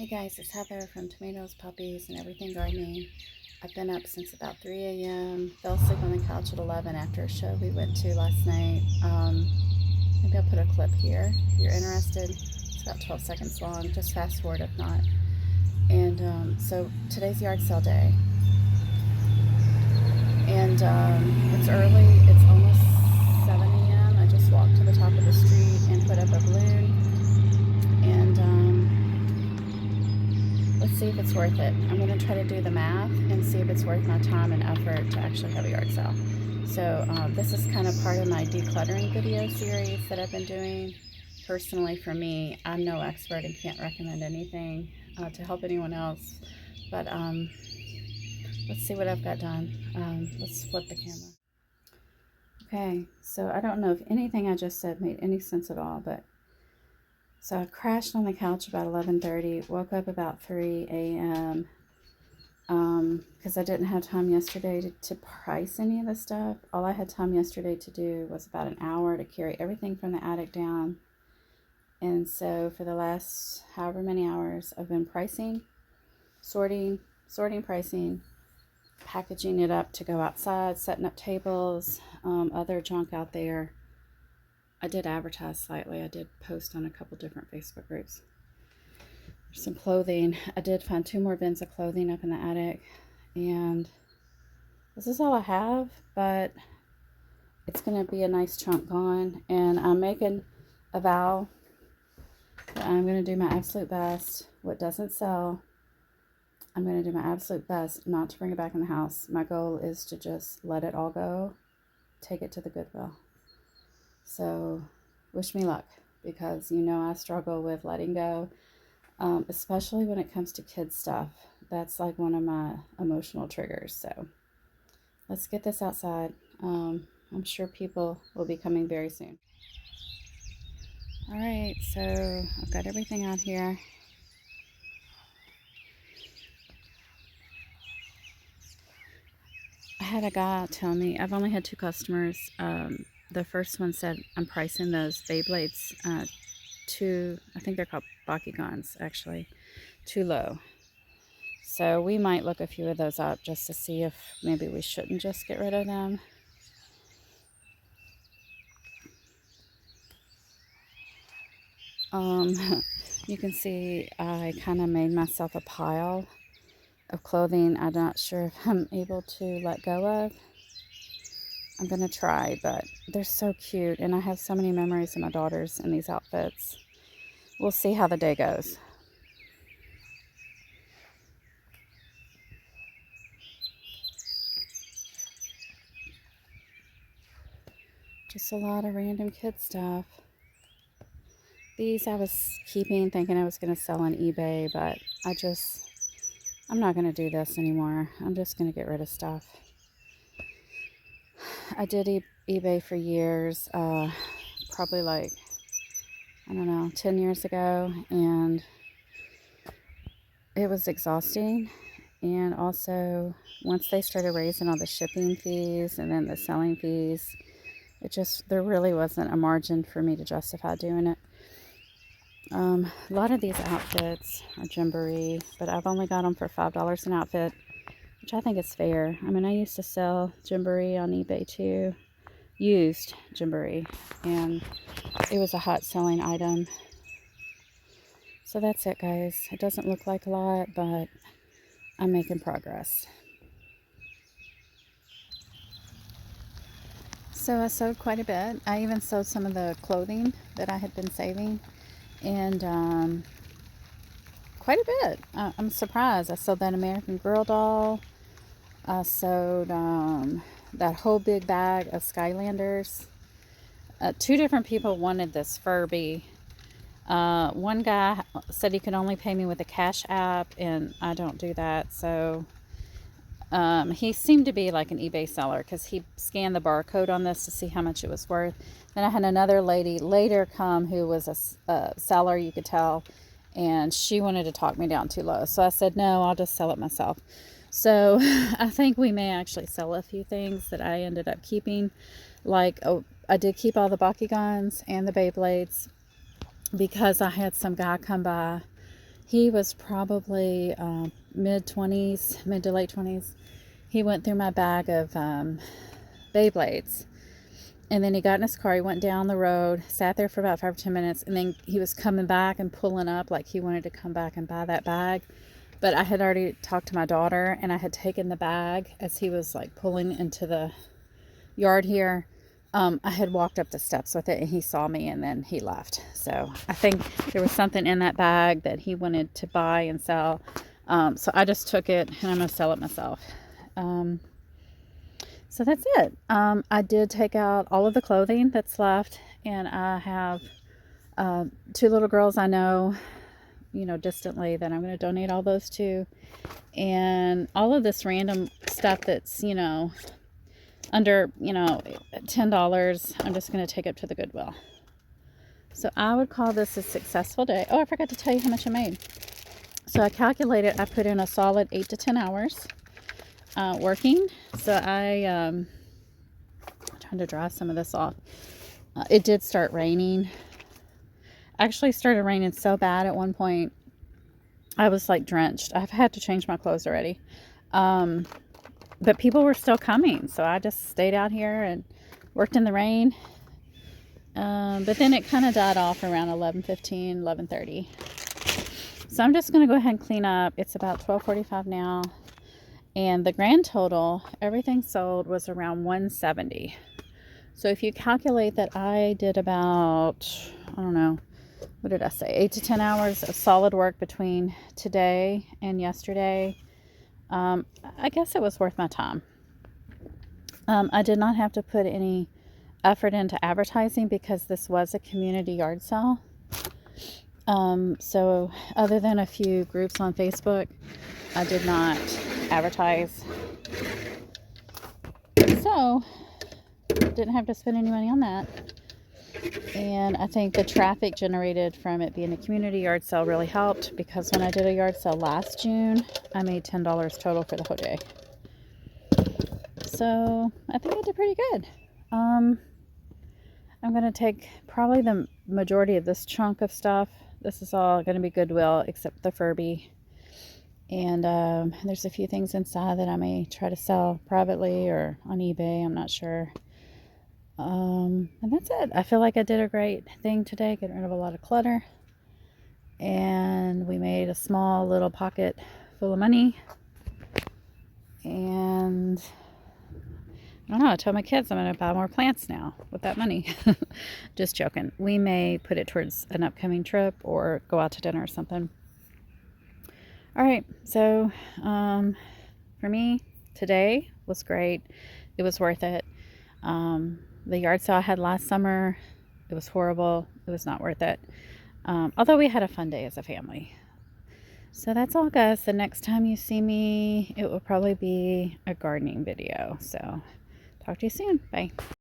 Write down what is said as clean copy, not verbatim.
Hey guys, it's Heather from Tomatoes, Puppies, and Everything Gardening. I've been up since about 3 a.m. Fell asleep on the couch at 11 after a show we went to last night. Maybe I'll put a clip here if you're interested. It's about 12 seconds long. Just fast forward if not. And so today's yard sale day. And it's early. It's almost 7 a.m. I just walked to the top of the street and put up a balloon. And let's see if it's worth it. I'm going to try to do the math and see if it's worth my time and effort to actually have a yard sale. So this is kind of part of my decluttering video series that I've been doing. Personally, for me, I'm no expert and can't recommend anything to help anyone else. But let's see what I've got done. Let's flip the camera. Okay, so I don't know if anything I just said made any sense at all, but so I crashed on the couch about 11:30, woke up about 3 a.m. Because I didn't have time yesterday to price any of the stuff. All I had time yesterday to do was about an hour to carry everything from the attic down. And so for the last however many hours, I've been pricing, sorting, pricing, packaging it up to go outside, setting up tables, other junk out there. I did advertise slightly. I did post on a couple different Facebook groups. There's some clothing. I did find 2 more bins of clothing up in the attic. And this is all I have, but it's going to be a nice chunk gone. And I'm making a vow that I'm going to do my absolute best. What doesn't sell, I'm going to do my absolute best not to bring it back in the house. My goal is to just let it all go, take it to the Goodwill. So wish me luck, because I struggle with letting go, especially when it comes to kids stuff. That's like one of my emotional triggers. So let's get this outside. I'm sure people will be coming very soon. All right, so I've got everything out here. I had a guy tell me, I've only had 2 customers. The first one said, I'm pricing those Beyblades I think they're called Bakugans, actually, too low. So we might look a few of those up just to see if maybe we shouldn't just get rid of them. You can see I kind of made myself a pile of clothing I'm not sure if I'm able to let go of. I'm going to try, but they're so cute, and I have so many memories of my daughters in these outfits. We'll see how the day goes. Just a lot of random kid stuff. These I was keeping, thinking I was going to sell on eBay, but I'm not going to do this anymore. I'm just going to get rid of stuff. I did eBay for years, probably like, I don't know, 10 years ago, and it was exhausting. And also, once they started raising all the shipping fees and then the selling fees, there really wasn't a margin for me to justify doing it. A lot of these outfits are Gymboree, but I've only got them for $5 an outfit, which I think is fair. I mean, I used to sell Gymboree on eBay too, used Gymboree, and it was a hot selling item. So that's it, guys. It doesn't look like a lot, but I'm making progress. So I sewed quite a bit. I even sewed some of the clothing that I had been saving, and quite a bit. I'm surprised. I sewed that American Girl doll. I sewed that whole big bag of Skylanders. 2 different people wanted this Furby. One guy said he could only pay me with a Cash App, and I don't do that. So he seemed to be like an eBay seller, because he scanned the barcode on this to see how much it was worth. Then I had another lady later come who was a seller, you could tell, and she wanted to talk me down too low. So I said, no, I'll just sell it myself. So I think we may actually sell a few things that I ended up keeping. Like, I did keep all the Bakugans and the Beyblades, because I had some guy come by. He was probably mid-20s, mid to late 20s. He went through my bag of Beyblades. And then he got in his car, he went down the road, sat there for about 5 or 10 minutes, and then he was coming back and pulling up like he wanted to come back and buy that bag. But I had already talked to my daughter, and I had taken the bag as he was like pulling into the yard here. I had walked up the steps with it, and he saw me, and then he left. So I think there was something in that bag that he wanted to buy and sell. So I just took it, and I'm going to sell it myself. So that's it. I did take out all of the clothing that's left, and I have 2 little girls I know, distantly, that I'm going to donate all those to. And all of this random stuff that's, under, $10, I'm just going to take up to the Goodwill. So I would call this a successful day. Oh, I forgot to tell you how much I made. So I calculated, I put in a solid 8 to 10 hours. Working. So I'm trying to dry some of this off. It did start raining. Actually started raining so bad at one point I was like drenched. I've had to change my clothes already. But people were still coming, so I just stayed out here and worked in the rain. But then it kind of died off around 11:15, 11:30. So I'm just going to go ahead and clean up. It's about 12:45 now. And the grand total, everything sold, was around 170. So if you calculate that I did about, I don't know, what did I say, 8 to 10 hours of solid work between today and yesterday, I guess it was worth my time. I did not have to put any effort into advertising because this was a community yard sale. So other than a few groups on Facebook, I did not advertise. So didn't have to spend any money on that. And I think the traffic generated from it being a community yard sale really helped, because when I did a yard sale last June, I made $10 total for the whole day. So I think I did pretty good. I'm going to take probably the majority of this chunk of stuff. This is all going to be Goodwill except the Furby. And there's a few things inside that I may try to sell privately or on eBay. I'm not sure. And that's it. I feel like I did a great thing today, getting rid of a lot of clutter. And we made a small little pocket full of money. And I don't know, I told my kids I'm going to buy more plants now with that money. Just joking. We may put it towards an upcoming trip or go out to dinner or something. All right, so for me, today was great. It was worth it. The yard sale I had last summer, it was horrible. It was not worth it. Although we had a fun day as a family. So that's all, guys. The next time you see me, it will probably be a gardening video. So talk to you soon. Bye.